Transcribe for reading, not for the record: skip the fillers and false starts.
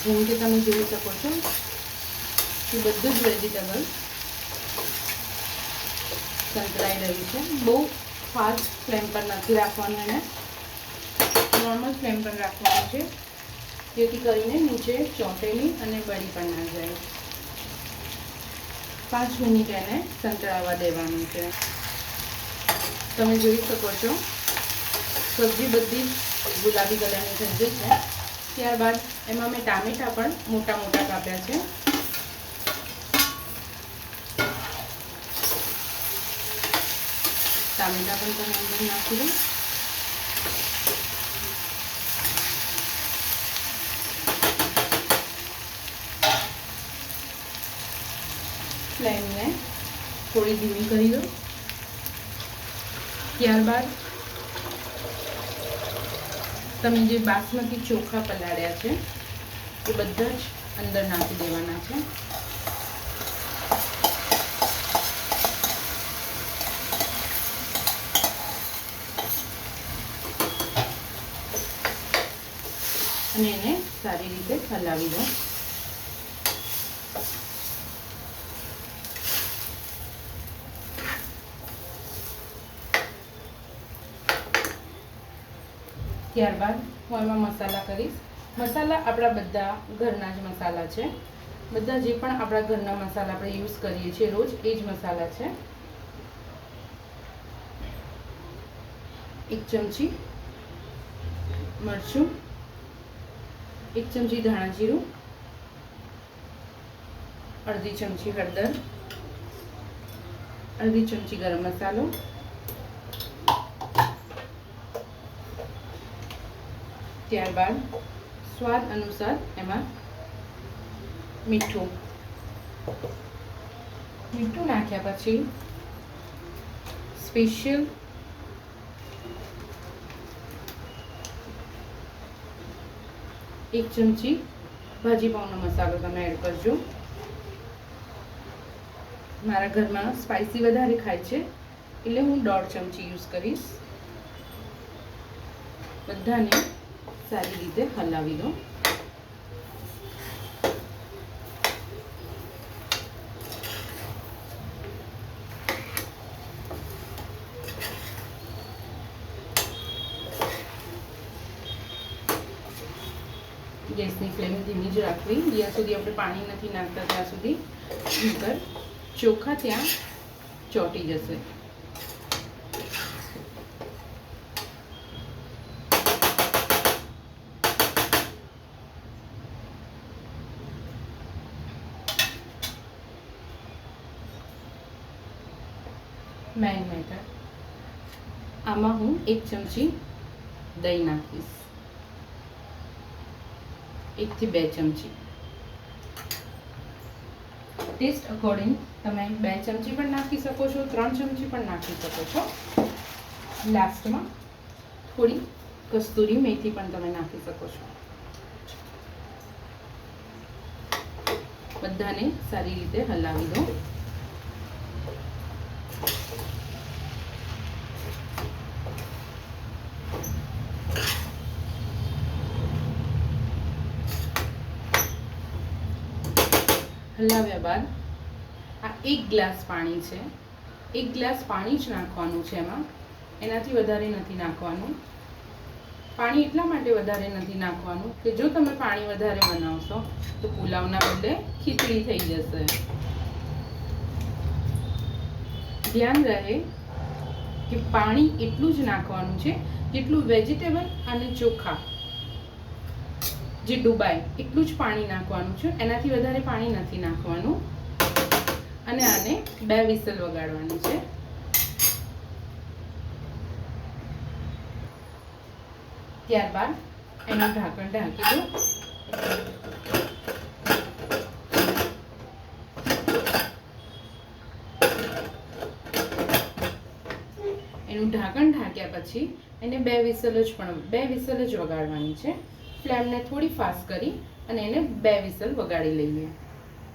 જેમ કે તમે જોઈ શકો છો કે બધું જ વેજીટેબલ સંતળાઈ રહ્યું છે. બહુ ફાસ્ટ ફ્લેમ પર નથી રાખવાનું, એને નોર્મલ ફ્લેમ પર રાખવાનું છે, જેથી કરીને નીચે ચોંટેલી અને બળી પણ ના જાય. 5 મિનિટ એને સંતળાવવા દેવાનું છે. તમે જોઈ શકો છો સબ્જી બધી ગુલાબી કલરની થઈ ગઈ છે. ત્યારબાદ એમાં મેં ટામેટાં પણ મોટા મોટા કાપ્યા છે. ટામેટાં પણ તમે અંદર નાખી દો. ફ્લેમને થોડી ધીમી કરી દો. ત્યારબાદ તમે જે બાસમતી ચોખા પલાળ્યા છે એ બધા જ અંદર નાખી દેવાના છે. અને એને સારી રીતે હલાવી દો. ત્યારબાદ હું એમાં મસાલા કરીશ. મસાલા આપણા બધા ઘરના જ મસાલા છે. બધા જે પણ આપણા ઘરના મસાલા આપણે યુઝ કરીએ છીએ રોજ, એ જ મસાલા છે. 1 ચમચી મરચું, 1 ચમચી ધાણા જીરું, અડધી ચમચી હળદર, અડધી ચમચી ગરમ મસાલો, ત્યારબાદ સ્વાદ અનુસાર એમાં મીઠું નાખ્યા પછી સ્પેશિયલ એક ચમચી ભાજી પાઉંનો મસાલો તમે એડ કરજો. મારા ઘરમાં સ્પાઇસી વધારે ખાય છે એટલે હું 1.5 ચમચી યુઝ કરીશ. બધાને સારી રીતે હલાવી દો. ગેસની ફ્લેમ ધીમી જ રાખવી. જ્યાં સુધી આપણે પાણી નથી નાખતા ત્યાં સુધી, નહીંતર ચોખા ત્યાં ચોંટી જશે. મેઇન મેથડ, આમાં હું 1 ચમચી દહીં નાખીશ. 1 થી 2 ચમચી. ટેસ્ટ અકોર્ડિંગ તમે 2 ચમચી પણ નાખી શકો છો, 3 ચમચી પણ નાખી શકો છો. લાસ્ટમાં થોડી કસ્તુરી મેથી પણ તમે નાખી શકો છો. બધાને સારી રીતે હલાવી દો. હલાવ્યા બાદ આ 1 ગ્લાસ પાણી છે, 1 ગ્લાસ પાણી જ નાખવાનું છે એમાં, એનાથી વધારે નથી નાખવાનું. પાણી એટલા માટે વધારે નથી નાખવાનું કે જો તમે પાણી વધારે બનાવશો તો પુલાવના બદલે ખીચડી થઈ જશે. ધ્યાન રહે કે પાણી એટલું જ નાખવાનું છે જેટલું વેજીટેબલ અને ચોખા જે ડૂબાય એટલું જ પાણી નાખવાનું છે. એનાથી વધારે પાણી નથી નાખવાનું. અને આને 2 વિસલ વગાડવાની છે. ત્યારબાદ એનું ઢાંકણ ઢાંકી દો. એનું ઢાંકણ ઢાંક્યા પછી એને 2 વિસલ જ વગાડવાની છે. ફ્લેમને થોડી ફાસ્ટ કરી અને એને 2 વિસલ વગાડી લઈએ.